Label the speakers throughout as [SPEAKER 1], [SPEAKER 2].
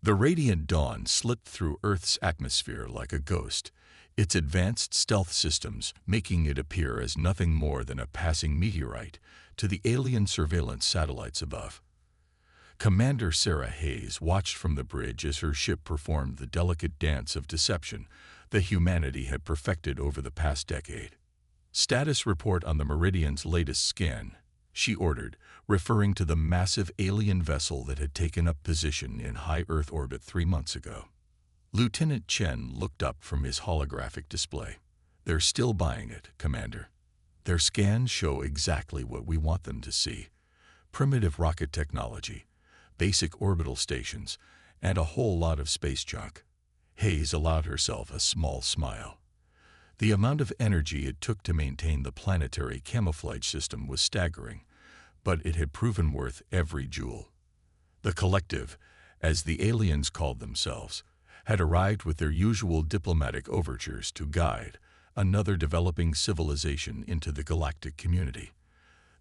[SPEAKER 1] The radiant dawn slipped through Earth's atmosphere like a ghost, its advanced stealth systems making it appear as nothing more than a passing meteorite to the alien surveillance satellites above. Commander Sarah Hayes watched from the bridge as her ship performed the delicate dance of deception that humanity had perfected over the past decade. "Status report on the Meridian's latest scan," she ordered, referring to the massive alien vessel that had taken up position in high Earth orbit 3 months ago. Lieutenant Chen looked up from his holographic display. "They're still buying it, Commander. Their scans show exactly what we want them to see. Primitive rocket technology, basic orbital stations, and a whole lot of space junk." Hayes allowed herself a small smile. The amount of energy it took to maintain the planetary camouflage system was staggering, but it had proven worth every joule. The Collective, as the aliens called themselves, had arrived with their usual diplomatic overtures to guide another developing civilization into the galactic community.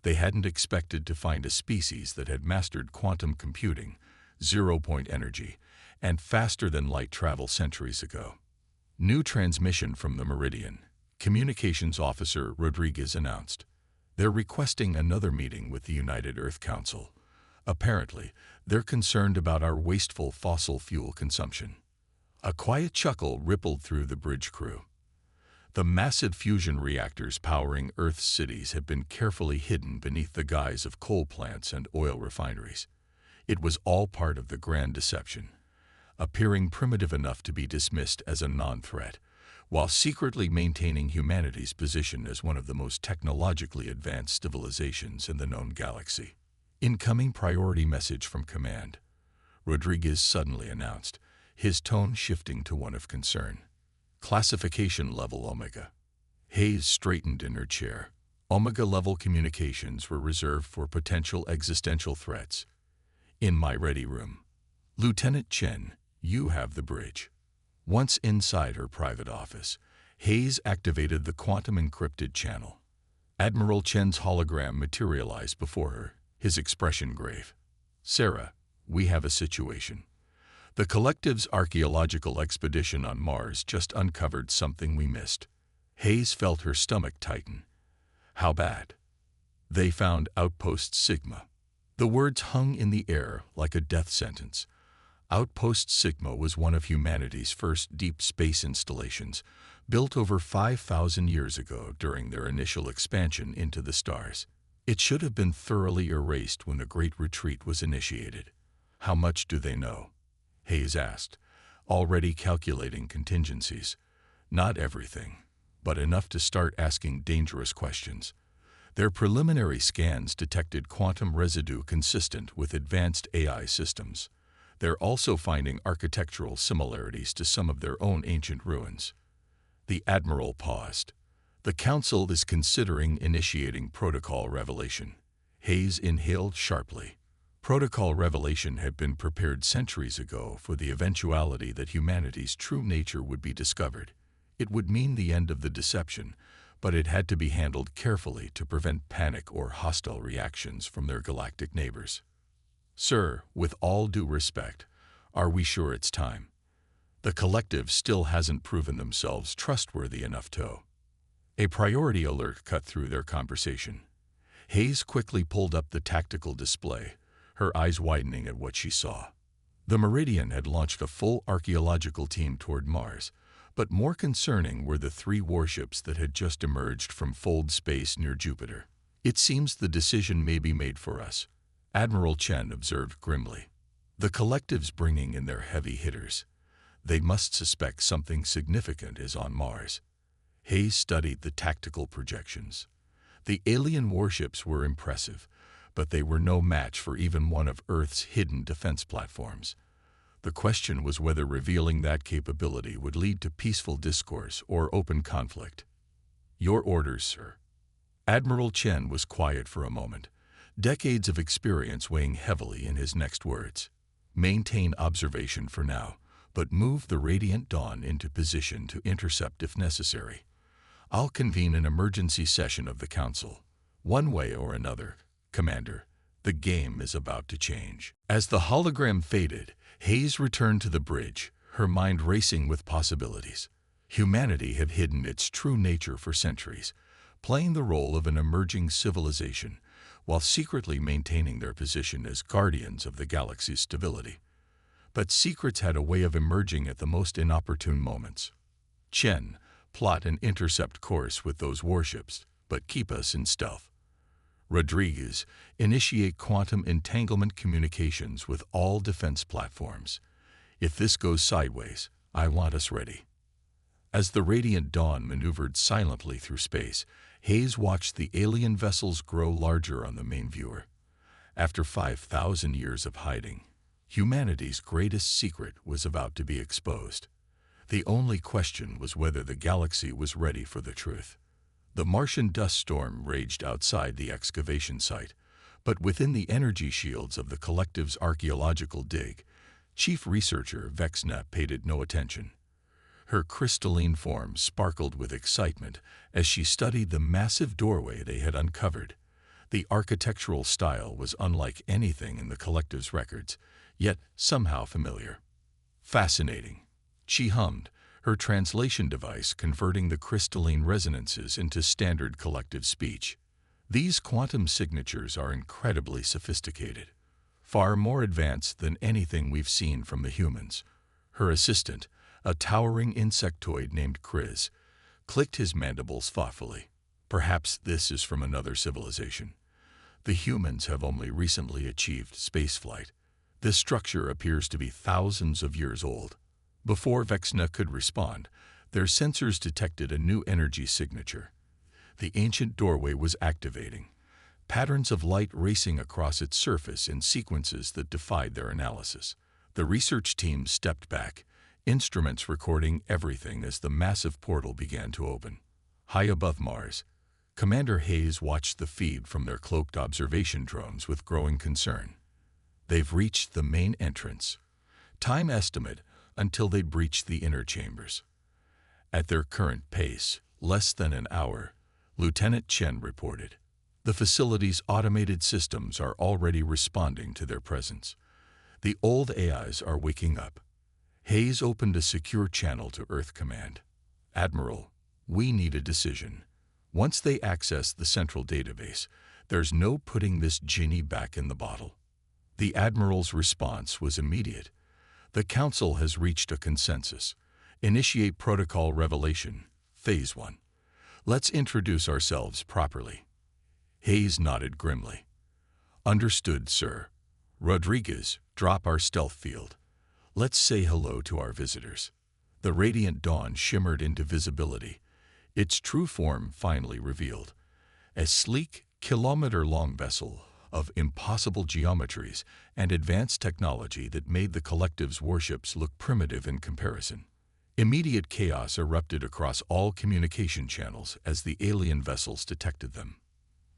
[SPEAKER 1] They hadn't expected to find a species that had mastered quantum computing, zero-point energy, and faster-than-light travel centuries ago. "New transmission from the Meridian," Communications Officer Rodriguez announced. "They're requesting another meeting with the United Earth Council. Apparently, they're concerned about our wasteful fossil fuel consumption." A quiet chuckle rippled through the bridge crew. The massive fusion reactors powering Earth's cities had been carefully hidden beneath the guise of coal plants and oil refineries. It was all part of the grand deception, appearing primitive enough to be dismissed as a non-threat, while secretly maintaining humanity's position as one of the most technologically advanced civilizations in the known galaxy. "Incoming priority message from Command," Rodriguez suddenly announced, his tone shifting to one of concern. "Classification level Omega." Hayes straightened in her chair. Omega-level communications were reserved for potential existential threats. "In my ready room." "Lieutenant Chen, you have the bridge." Once inside her private office, Hayes activated the quantum-encrypted channel. Admiral Chen's hologram materialized before her, his expression grave. "Sarah, we have a situation. The Collective's archaeological expedition on Mars just uncovered something we missed." Hayes felt her stomach tighten. "How bad?" "They found Outpost Sigma." The words hung in the air like a death sentence. Outpost Sigma was one of humanity's first deep space installations, built over 5,000 years ago during their initial expansion into the stars. It should have been thoroughly erased when the Great Retreat was initiated. "How much do they know?" Hayes asked, already calculating contingencies. "Not everything, but enough to start asking dangerous questions. Their preliminary scans detected quantum residue consistent with advanced AI systems. They're also finding architectural similarities to some of their own ancient ruins." The Admiral paused. "The Council is considering initiating protocol revelation." Hayes inhaled sharply. Protocol revelation had been prepared centuries ago for the eventuality that humanity's true nature would be discovered. It would mean the end of the deception, but it had to be handled carefully to prevent panic or hostile reactions from their galactic neighbors. "Sir, with all due respect, are we sure it's time? The Collective still hasn't proven themselves trustworthy enough to." A priority alert cut through their conversation. Hayes quickly pulled up the tactical display, her eyes widening at what she saw. The Meridian had launched a full archaeological team toward Mars, but more concerning were the 3 warships that had just emerged from Fold space near Jupiter. "It seems the decision may be made for us," Admiral Chen observed grimly. "The Collective's bringing in their heavy hitters. They must suspect something significant is on Mars." Hayes studied the tactical projections. The alien warships were impressive, but they were no match for even one of Earth's hidden defense platforms. The question was whether revealing that capability would lead to peaceful discourse or open conflict. "Your orders, sir." Admiral Chen was quiet for a moment, decades of experience weighing heavily in his next words. "Maintain observation for now, but move the Radiant Dawn into position to intercept if necessary. I'll convene an emergency session of the Council. One way or another, Commander, the game is about to change." As the hologram faded, Hayes returned to the bridge, her mind racing with possibilities. Humanity had hidden its true nature for centuries, playing the role of an emerging civilization while secretly maintaining their position as guardians of the galaxy's stability. But secrets had a way of emerging at the most inopportune moments. Chen, plot and intercept course with those warships, but keep us in stealth. Rodriguez, initiate quantum entanglement communications with all defense platforms. If this goes sideways, I want us ready. As the Radiant Dawn maneuvered silently through space, Hayes watched the alien vessels grow larger on the main viewer. After 5,000 years of hiding, humanity's greatest secret was about to be exposed. The only question was whether the galaxy was ready for the truth. The Martian dust storm raged outside the excavation site, but within the energy shields of the collective's archaeological dig, Chief Researcher Vexna paid it no attention. Her crystalline form sparkled with excitement as she studied the massive doorway they had uncovered. The architectural style was unlike anything in the collective's records, yet somehow familiar. Fascinating, she hummed, her translation device converting the crystalline resonances into standard collective speech. These quantum signatures are incredibly sophisticated, far more advanced than anything we've seen from the humans. Her assistant, a towering insectoid named Kriz, clicked his mandibles thoughtfully. Perhaps this is from another civilization. The humans have only recently achieved spaceflight. This structure appears to be thousands of years old. Before Vexna could respond, their sensors detected a new energy signature. The ancient doorway was activating, patterns of light racing across its surface in sequences that defied their analysis. The research team stepped back, instruments recording everything as the massive portal began to open. High above Mars, Commander Hayes watched the feed from their cloaked observation drones with growing concern. They've reached the main entrance. Time estimate until they breach the inner chambers. At their current pace, less than an hour, Lieutenant Chen reported. The facility's automated systems are already responding to their presence. The old AIs are waking up. Hayes opened a secure channel to Earth Command. Admiral, we need a decision. Once they access the central database, there's no putting this genie back in the bottle. The Admiral's response was immediate. The Council has reached a consensus. Initiate Protocol Revelation, Phase 1. Let's introduce ourselves properly. Hayes nodded grimly. Understood, sir. Rodriguez, drop our stealth field. Let's say hello to our visitors. The Radiant Dawn shimmered into visibility, its true form finally revealed. A sleek, kilometer-long vessel of impossible geometries and advanced technology that made the collective's warships look primitive in comparison. Immediate chaos erupted across all communication channels as the alien vessels detected them.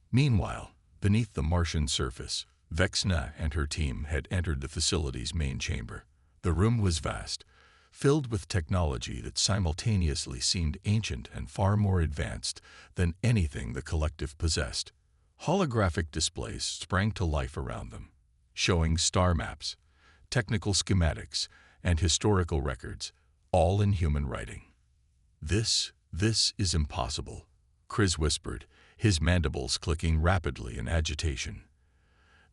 [SPEAKER 1] Meanwhile, beneath the Martian surface, Vexna and her team had entered the facility's main chamber. The room was vast, filled with technology that simultaneously seemed ancient and far more advanced than anything the collective possessed. Holographic displays sprang to life around them, showing star maps, technical schematics, and historical records, all in human writing. This is impossible, Kriz whispered, his mandibles clicking rapidly in agitation.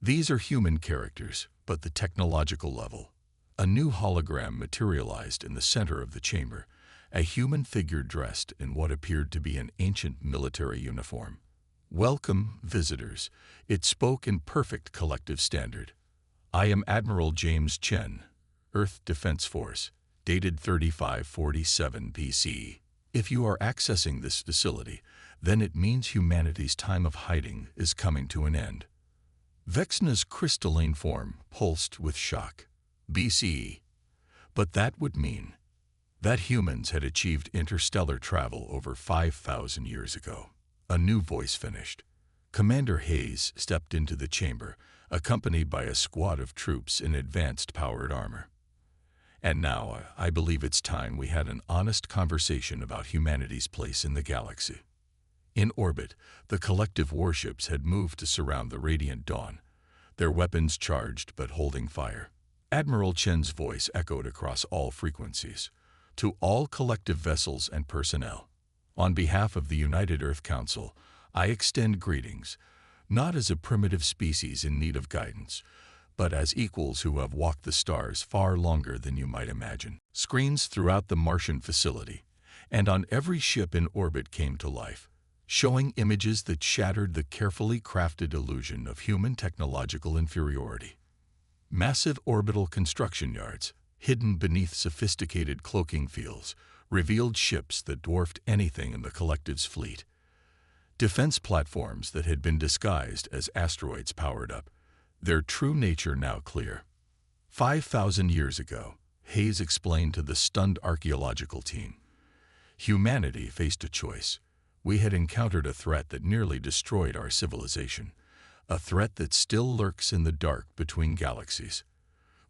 [SPEAKER 1] These are human characters, but the technological level. A new hologram materialized in the center of the chamber, a human figure dressed in what appeared to be an ancient military uniform. Welcome, visitors, it spoke in perfect collective standard. I am Admiral James Chen, Earth Defense Force, dated 3547 BC. If you are accessing this facility, then it means humanity's time of hiding is coming to an end. Vexna's crystalline form pulsed with shock. BCE. But that would mean that humans had achieved interstellar travel over 5,000 years ago. A new voice finished. Commander Hayes stepped into the chamber, accompanied by a squad of troops in advanced powered armor. And now, I believe it's time we had an honest conversation about humanity's place in the galaxy. In orbit, the collective warships had moved to surround the Radiant Dawn, their weapons charged but holding fire. Admiral Chen's voice echoed across all frequencies. To all collective vessels and personnel, on behalf of the United Earth Council, I extend greetings, not as a primitive species in need of guidance, but as equals who have walked the stars far longer than you might imagine. Screens throughout the Martian facility and on every ship in orbit came to life, showing images that shattered the carefully crafted illusion of human technological inferiority. Massive orbital construction yards, hidden beneath sophisticated cloaking fields, revealed ships that dwarfed anything in the Collective's fleet. Defense platforms that had been disguised as asteroids powered up, their true nature now clear. 5,000 years ago, Hayes explained to the stunned archaeological team, humanity faced a choice. We had encountered a threat that nearly destroyed our civilization, a threat that still lurks in the dark between galaxies.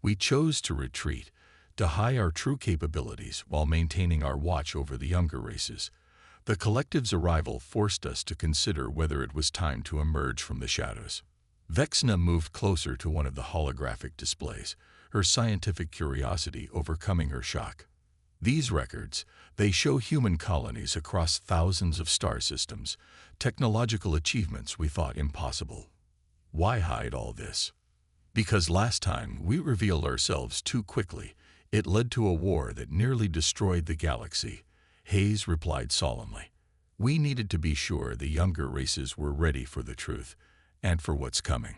[SPEAKER 1] We chose to retreat, to hide our true capabilities while maintaining our watch over the younger races. The Collective's arrival forced us to consider whether it was time to emerge from the shadows. Vexna moved closer to one of the holographic displays, her scientific curiosity overcoming her shock. These records, they show human colonies across thousands of star systems, technological achievements we thought impossible. Why hide all this? Because last time we revealed ourselves too quickly. It led to a war that nearly destroyed the galaxy, Hayes replied solemnly. We needed to be sure the younger races were ready for the truth and for what's coming.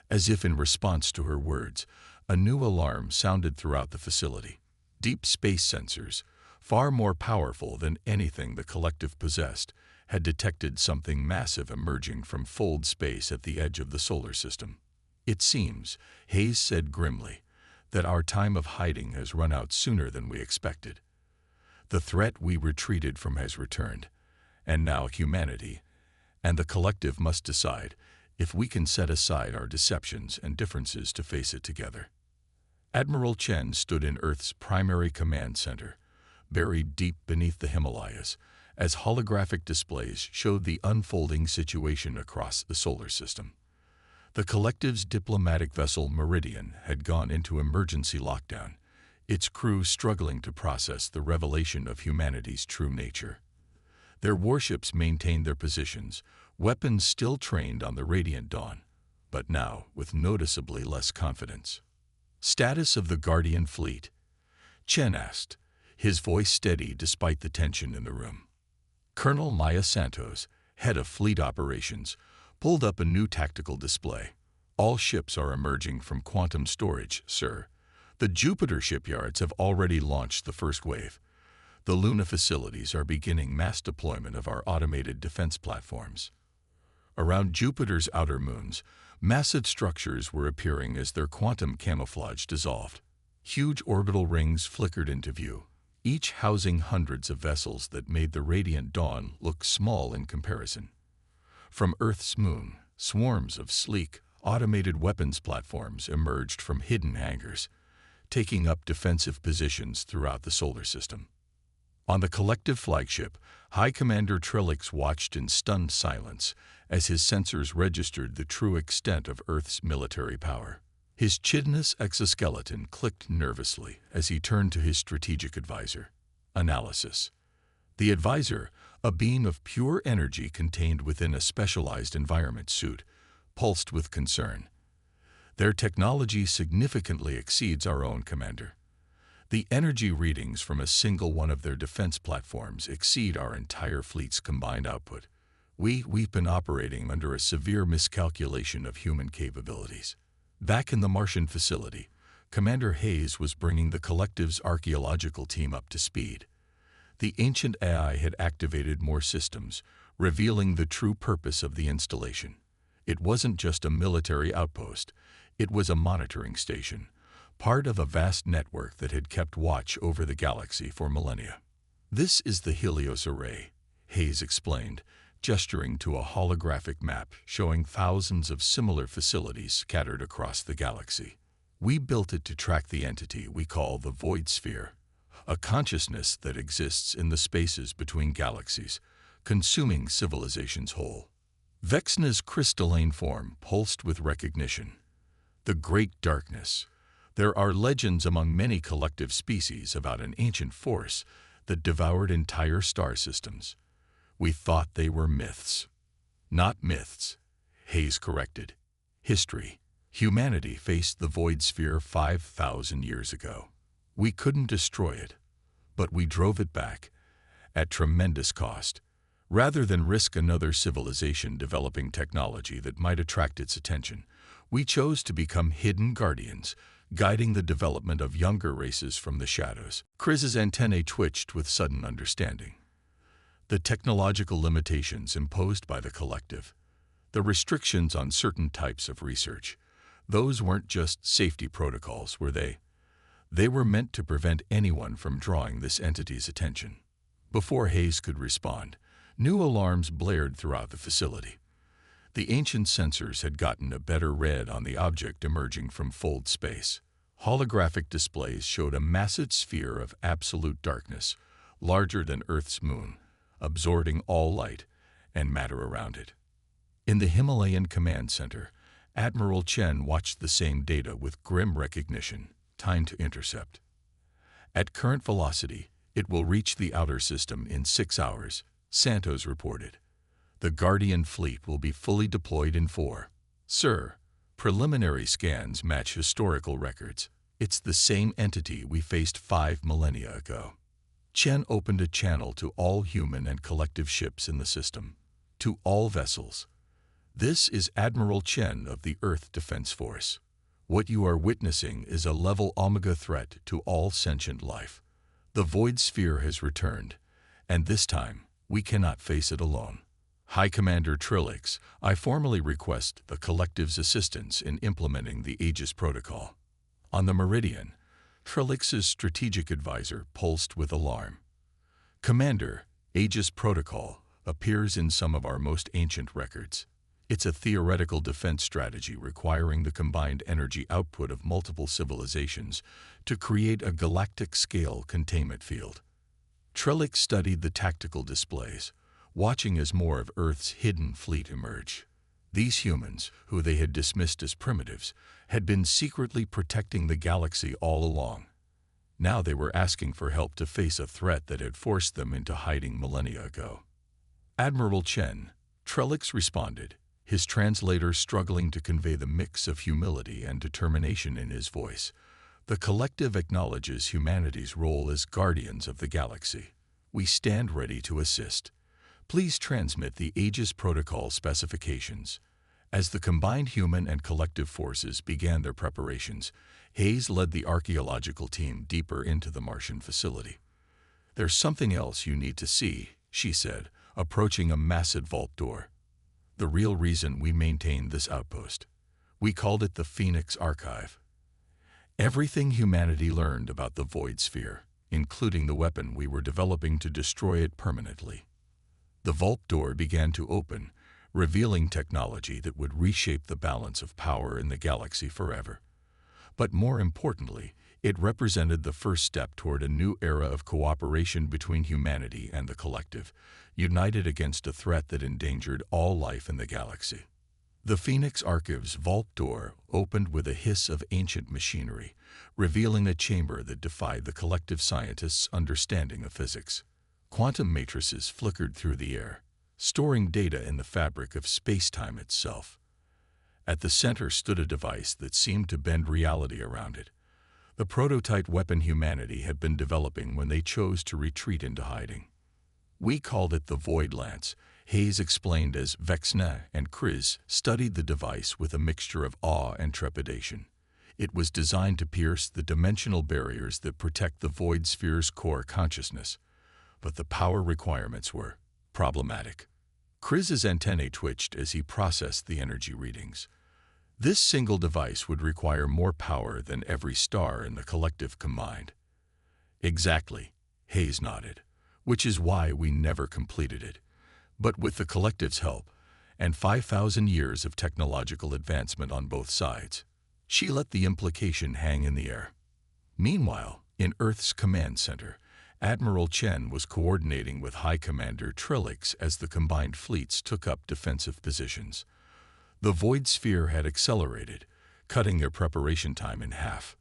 [SPEAKER 1] As if in response to her words, a new alarm sounded throughout the facility. Deep space sensors, far more powerful than anything the Collective possessed, had detected something massive emerging from fold space at the edge of the solar system. It seems, Hayes said grimly, that our time of hiding has run out sooner than we expected. The threat we retreated from has returned, and now humanity and the Collective must decide if we can set aside our deceptions and differences to face it together. Admiral Chen stood in Earth's primary command center, buried deep beneath the Himalayas, as holographic displays showed the unfolding situation across the solar system. The Collective's diplomatic vessel Meridian had gone into emergency lockdown, its crew struggling to process the revelation of humanity's true nature. Their warships maintained their positions, weapons still trained on the Radiant Dawn, but now with noticeably less confidence. Status of the Guardian Fleet? Chen asked, his voice steady despite the tension in the room. Colonel Maya Santos, head of fleet operations, pulled up a new tactical display. All ships are emerging from quantum storage, sir. The Jupiter shipyards have already launched the first wave. The Luna facilities are beginning mass deployment of our automated defense platforms. Around Jupiter's outer moons, massive structures were appearing as their quantum camouflage dissolved. Huge orbital rings flickered into view, each housing hundreds of vessels that made the Radiant Dawn look small in comparison. From Earth's moon, swarms of sleek, automated weapons platforms emerged from hidden hangars, taking up defensive positions throughout the solar system. On the Collective flagship, High Commander Trellix watched in stunned silence as his sensors registered the true extent of Earth's military power. His chitinous exoskeleton clicked nervously as he turned to his strategic advisor. Analysis. The advisor, a beam of pure energy contained within a specialized environment suit, pulsed with concern. Their technology significantly exceeds our own, Commander. The energy readings from a single one of their defense platforms exceed our entire fleet's combined output. We've been operating under a severe miscalculation of human capabilities. Back in the Martian facility, Commander Hayes was bringing the Collective's archaeological team up to speed. The ancient AI had activated more systems, revealing the true purpose of the installation. It wasn't just a military outpost, it was a monitoring station, part of a vast network that had kept watch over the galaxy for millennia. This is the Helios Array, Hayes explained, gesturing to a holographic map showing thousands of similar facilities scattered across the galaxy. We built it to track the entity we call the Void Sphere, a consciousness that exists in the spaces between galaxies, consuming civilizations whole. Vexna's crystalline form pulsed with recognition. The Great Darkness, There are legends among many collective species about an ancient force that devoured entire star systems. We thought they were myths. Not myths, Hayes corrected. History. Humanity faced the void sphere 5,000 years ago. We couldn't destroy it, but we drove it back, at tremendous cost. Rather than risk another civilization developing technology that might attract its attention, we chose to become hidden guardians, guiding the development of younger races from the shadows. Chris's antennae twitched with sudden understanding. The technological limitations imposed by the collective, the restrictions on certain types of research, those weren't just safety protocols, were they? They were meant to prevent anyone from drawing this entity's attention. Before Hayes could respond, new alarms blared throughout the facility. The ancient sensors had gotten a better read on the object emerging from fold space. Holographic displays showed a massive sphere of absolute darkness, larger than Earth's moon, absorbing all light and matter around it. In the Himalayan Command Center, Admiral Chen watched the same data with grim recognition. Time to intercept. At current velocity, it will reach the outer system in 6 hours, Santos reported. The Guardian fleet will be fully deployed in 4. Sir, preliminary scans match historical records. It's the same entity we faced 5 millennia ago. Chen opened a channel to all human and collective ships in the system, to all vessels. This is Admiral Chen of the Earth Defense Force. What you are witnessing is a level Omega threat to all sentient life. The Void Sphere has returned, and this time we cannot face it alone. High Commander Trillix, I formally request the Collective's assistance in implementing the Aegis Protocol. On the Meridian, Trillix's strategic advisor pulsed with alarm. Commander, Aegis Protocol appears in some of our most ancient records. It's a theoretical defense strategy requiring the combined energy output of multiple civilizations to create a galactic-scale containment field. Trillix studied the tactical displays, watching as more of Earth's hidden fleet emerge. These humans, who they had dismissed as primitives, had been secretly protecting the galaxy all along. Now they were asking for help to face a threat that had forced them into hiding millennia ago. Admiral Chen, Trillix responded, his translator struggling to convey the mix of humility and determination in his voice. The collective acknowledges humanity's role as guardians of the galaxy. We stand ready to assist. Please transmit the Aegis Protocol specifications. As the combined human and collective forces began their preparations, Hayes led the archaeological team deeper into the Martian facility. There's something else you need to see, she said, approaching a massive vault door. The real reason we maintained this outpost. We called it the Phoenix Archive. Everything humanity learned about the Void Sphere, including the weapon we were developing to destroy it permanently. The vault door began to open, revealing technology that would reshape the balance of power in the galaxy forever. But more importantly, it represented the first step toward a new era of cooperation between humanity and the collective, united against a threat that endangered all life in the galaxy. The Phoenix Archive's vault door opened with a hiss of ancient machinery, revealing a chamber that defied the collective scientists' understanding of physics. Quantum matrices flickered through the air, storing data in the fabric of space-time itself. At the center stood a device that seemed to bend reality around it. The prototype weapon humanity had been developing when they chose to retreat into hiding. We called it the Void Lance, Hayes explained as Vexna and Chris studied the device with a mixture of awe and trepidation. It was designed to pierce the dimensional barriers that protect the Void Sphere's core consciousness, but the power requirements were problematic. Chris's antennae twitched as he processed the energy readings. This single device would require more power than every star in the collective combined. Exactly, Hayes nodded, which is why we never completed it. But with the collective's help, and 5,000 years of technological advancement on both sides, she let the implication hang in the air. Meanwhile, in Earth's command center, Admiral Chen was coordinating with High Commander Trillix as the combined fleets took up defensive positions. The Void Sphere had accelerated, cutting their preparation time in half.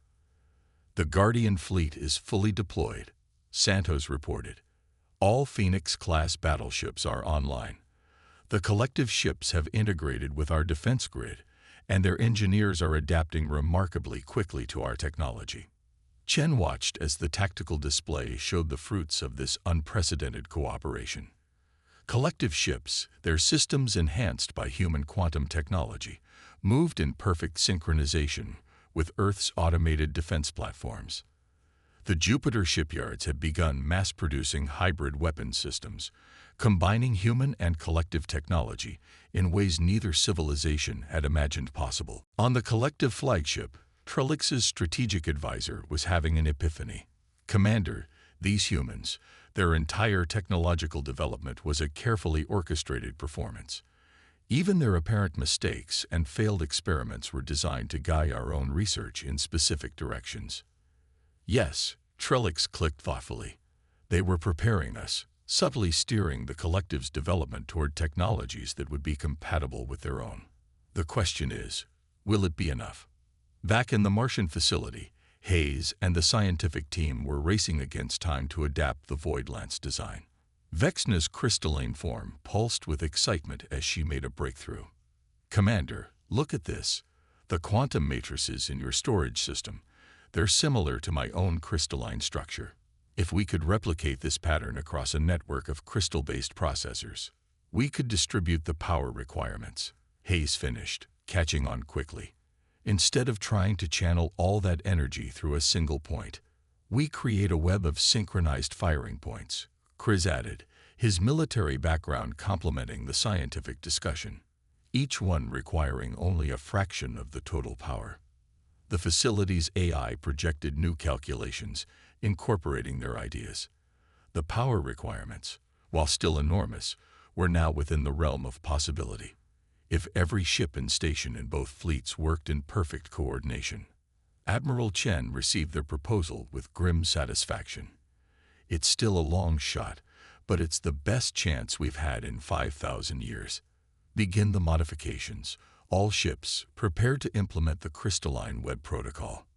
[SPEAKER 1] The Guardian fleet is fully deployed, Santos reported. All Phoenix-class battleships are online. The collective ships have integrated with our defense grid, and their engineers are adapting remarkably quickly to our technology. Chen watched as the tactical display showed the fruits of this unprecedented cooperation. Collective ships, their systems enhanced by human quantum technology, moved in perfect synchronization with Earth's automated defense platforms. The Jupiter shipyards have begun mass-producing hybrid weapon systems, combining human and collective technology in ways neither civilization had imagined possible. On the collective flagship, Trellix's strategic advisor was having an epiphany. Commander, these humans, their entire technological development was a carefully orchestrated performance. Even their apparent mistakes and failed experiments were designed to guide our own research in specific directions. Yes, Trellix clicked thoughtfully. They were preparing us, subtly steering the collective's development toward technologies that would be compatible with their own. The question is, will it be enough? Back in the Martian facility, Hayes and the scientific team were racing against time to adapt the Void Lance design. Vexna's crystalline form pulsed with excitement as she made a breakthrough. Commander, look at this. The quantum matrices in your storage system. They're similar to my own crystalline structure. If we could replicate this pattern across a network of crystal-based processors, we could distribute the power requirements. Hayes finished, catching on quickly. Instead of trying to channel all that energy through a single point, we create a web of synchronized firing points. Chris added, his military background complementing the scientific discussion, each one requiring only a fraction of the total power. The facility's AI projected new calculations, incorporating their ideas. The power requirements, while still enormous, were now within the realm of possibility. If every ship and station in both fleets worked in perfect coordination. Admiral Chen received their proposal with grim satisfaction. It's still a long shot, but it's the best chance we've had in 5,000 years. Begin the modifications. All ships prepared to implement the crystalline web protocol.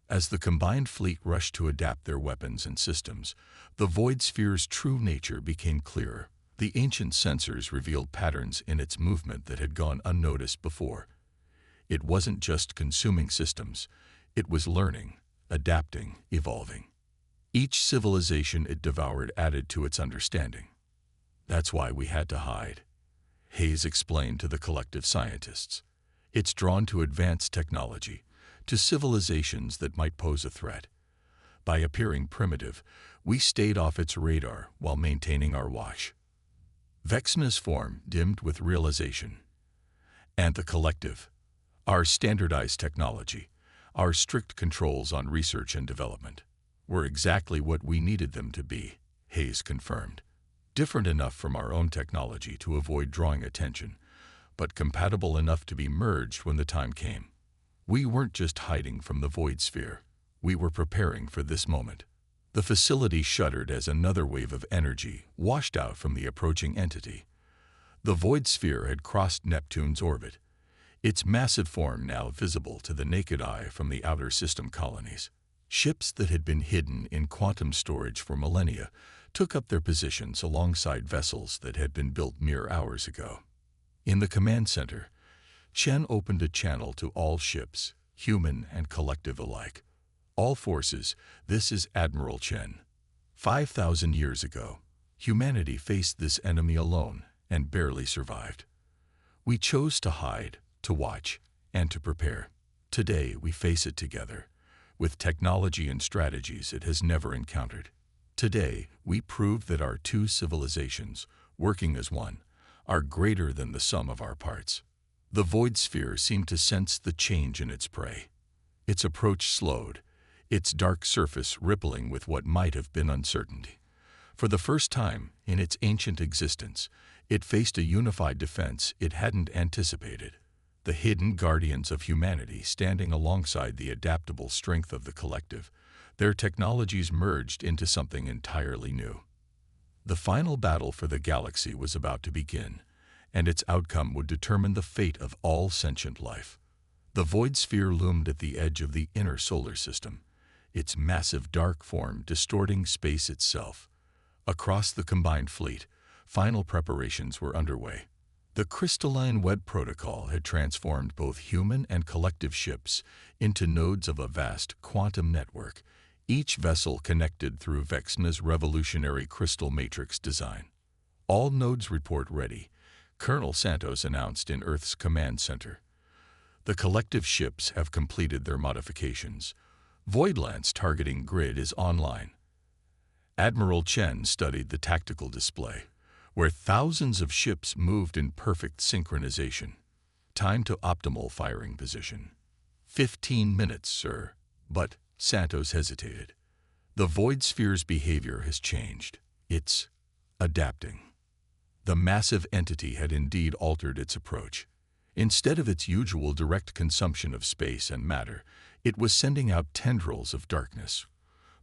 [SPEAKER 1] As the combined fleet rushed to adapt their weapons and systems, the void sphere's true nature became clearer. The ancient sensors revealed patterns in its movement that had gone unnoticed before. It wasn't just consuming systems, it was learning, adapting, evolving. Each civilization it devoured added to its understanding. That's why we had to hide. Hayes explained to the collective scientists. It's drawn to advanced technology, to civilizations that might pose a threat. By appearing primitive, we stayed off its radar while maintaining our watch. Vexna's form dimmed with realization. And the collective, our standardized technology, our strict controls on research and development, were exactly what we needed them to be, Hayes confirmed. Different enough from our own technology to avoid drawing attention, but compatible enough to be merged when the time came. We weren't just hiding from the void sphere, we were preparing for this moment. The facility shuddered as another wave of energy washed out from the approaching entity. The void sphere had crossed Neptune's orbit, its massive form now visible to the naked eye from the outer system colonies. Ships that had been hidden in quantum storage for millennia took up their positions alongside vessels that had been built mere hours ago. In the command center, Chen opened a channel to all ships, human and collective alike. All forces, this is Admiral Chen. 5,000 years ago, humanity faced this enemy alone and barely survived. We chose to hide, to watch, and to prepare. Today, we face it together, with technology and strategies it has never encountered. Today, we prove that our two civilizations, working as one, are greater than the sum of our parts. The void sphere seemed to sense the change in its prey. Its approach slowed, its dark surface rippling with what might have been uncertainty. For the first time in its ancient existence, it faced a unified defense it hadn't anticipated. The hidden guardians of humanity standing alongside the adaptable strength of the collective, their technologies merged into something entirely new. The final battle for the galaxy was about to begin, and its outcome would determine the fate of all sentient life. The void sphere loomed at the edge of the inner solar system, its massive dark form distorting space itself. Across the combined fleet, final preparations were underway. The crystalline web protocol had transformed both human and collective ships into nodes of a vast quantum network, each vessel connected through Vexna's revolutionary crystal matrix design. All nodes report ready, Colonel Santos announced in Earth's command center. The collective ships have completed their modifications. Voidlance targeting grid is online. Admiral Chen studied the tactical display, where thousands of ships moved in perfect synchronization. Time to optimal firing position. 15 minutes, sir. But Santos hesitated. The void sphere's behavior has changed. It's adapting. The massive entity had indeed altered its approach. Instead of its usual direct consumption of space and matter, it was sending out tendrils of darkness,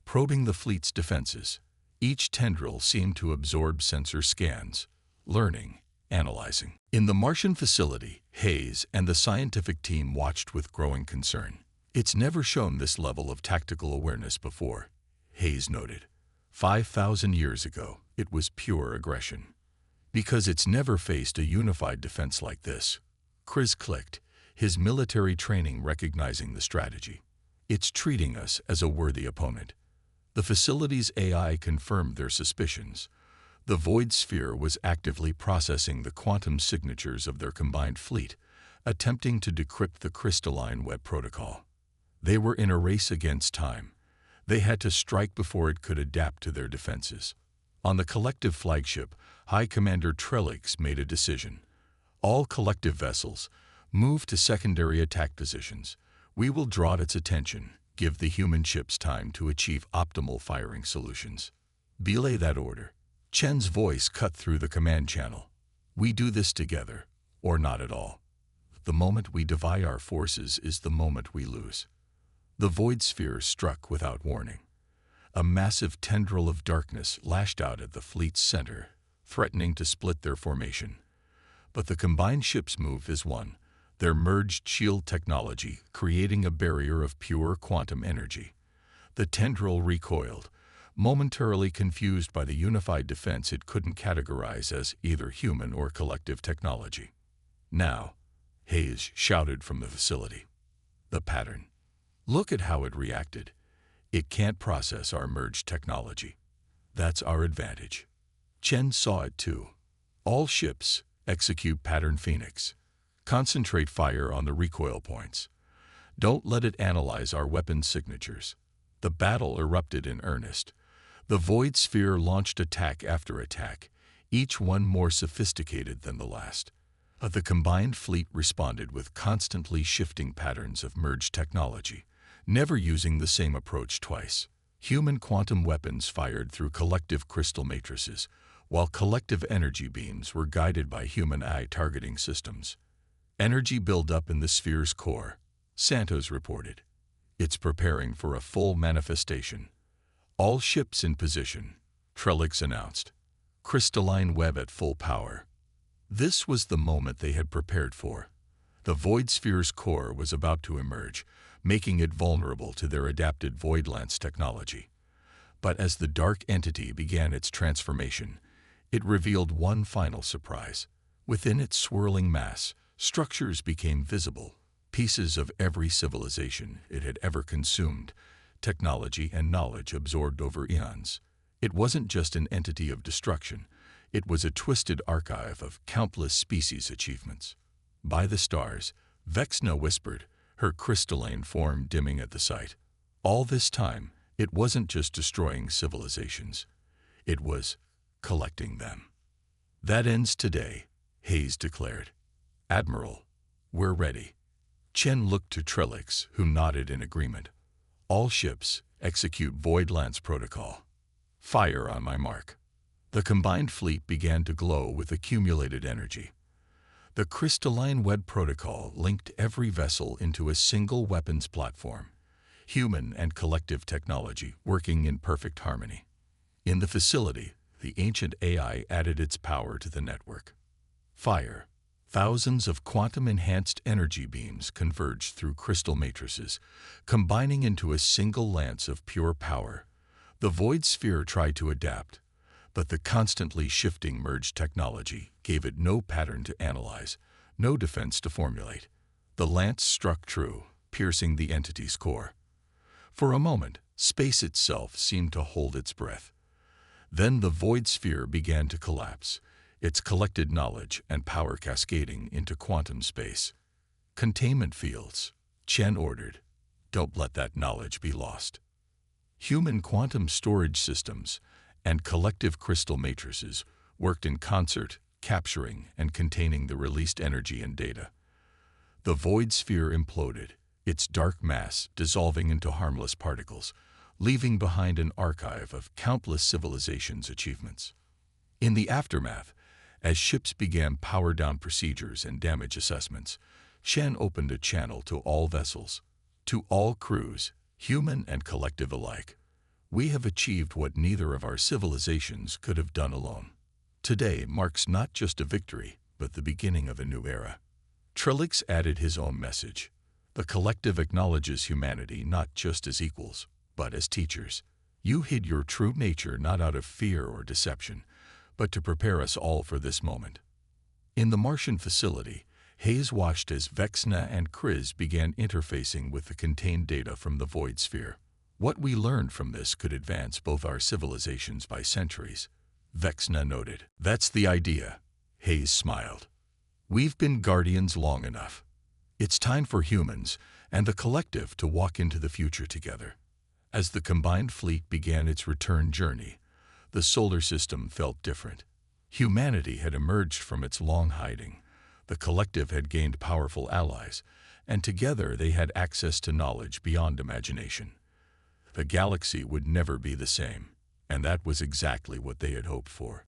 [SPEAKER 1] probing the fleet's defenses. Each tendril seemed to absorb sensor scans, learning, analyzing. In the Martian facility, Hayes and the scientific team watched with growing concern. It's never shown this level of tactical awareness before, Hayes noted. 5,000 years ago, it was pure aggression. Because it's never faced a unified defense like this. Chris clicked, his military training recognizing the strategy. It's treating us as a worthy opponent. The facility's AI confirmed their suspicions. The void sphere was actively processing the quantum signatures of their combined fleet, attempting to decrypt the crystalline web protocol. They were in a race against time. They had to strike before it could adapt to their defenses. On the collective flagship, High Commander Trellix made a decision. All collective vessels, move to secondary attack positions. We will draw its attention, give the human ships time to achieve optimal firing solutions. Belay that order. Chen's voice cut through the command channel. We do this together, or not at all. The moment we divide our forces is the moment we lose. The void sphere struck without warning. A massive tendril of darkness lashed out at the fleet's center, threatening to split their formation. But the combined ships moved as one, their merged shield technology creating a barrier of pure quantum energy. The tendril recoiled, momentarily confused by the unified defense it couldn't categorize as either human or collective technology. Now, Hayes shouted from the facility. The pattern. Look at how it reacted. It can't process our merged technology. That's our advantage. Chen saw it too. All ships, execute pattern Phoenix. Concentrate fire on the recoil points. Don't let it analyze our weapon signatures. The battle erupted in earnest. The void sphere launched attack after attack, each one more sophisticated than the last. But the combined fleet responded with constantly shifting patterns of merged technology, never using the same approach twice. Human quantum weapons fired through collective crystal matrices, while collective energy beams were guided by human eye targeting systems. Energy buildup in the sphere's core, Santos reported. It's preparing for a full manifestation. All ships in position, Trellix announced. Crystalline web at full power. This was the moment they had prepared for. The void sphere's core was about to emerge, making it vulnerable to their adapted voidlance technology. But as the dark entity began its transformation, it revealed one final surprise. Within its swirling mass, structures became visible, pieces of every civilization it had ever consumed, technology and knowledge absorbed over eons. It wasn't just an entity of destruction, it was a twisted archive of countless species' achievements. By the stars, Vexna whispered, her crystalline form dimming at the sight. All this time, it wasn't just destroying civilizations. It was collecting them. That ends today, Hayes declared. Admiral, we're ready. Chen looked to Trellix, who nodded in agreement. All ships, execute Voidlance protocol. Fire on my mark. The combined fleet began to glow with accumulated energy. The crystalline web protocol linked every vessel into a single weapons platform, human and collective technology working in perfect harmony. In the facility, the ancient AI added its power to the network. Fire. Thousands of quantum-enhanced energy beams converged through crystal matrices, combining into a single lance of pure power. The void sphere tried to adapt, but the constantly shifting merged technology gave it no pattern to analyze, no defense to formulate. The lance struck true, piercing the entity's core. For a moment, space itself seemed to hold its breath. Then the void sphere began to collapse, its collected knowledge and power cascading into quantum space. Containment fields, Chen ordered. Don't let that knowledge be lost. Human quantum storage systems and collective crystal matrices worked in concert, capturing and containing the released energy and data. The void sphere imploded, its dark mass dissolving into harmless particles, leaving behind an archive of countless civilizations' achievements. In the aftermath, as ships began power-down procedures and damage assessments, Shen opened a channel to all vessels, to all crews, human and collective alike. We have achieved what neither of our civilizations could have done alone. Today marks not just a victory, but the beginning of a new era. Trellix added his own message. The collective acknowledges humanity not just as equals, but as teachers. You hid your true nature not out of fear or deception, but to prepare us all for this moment. In the Martian facility, Hayes watched as Vexna and Kriz began interfacing with the contained data from the void sphere. What we learned from this could advance both our civilizations by centuries, Vexna noted. That's the idea, Hayes smiled. We've been guardians long enough. It's time for humans and the collective to walk into the future together. As the combined fleet began its return journey, the solar system felt different. Humanity had emerged from its long hiding. The collective had gained powerful allies, and together they had access to knowledge beyond imagination. The galaxy would never be the same, and that was exactly what they had hoped for.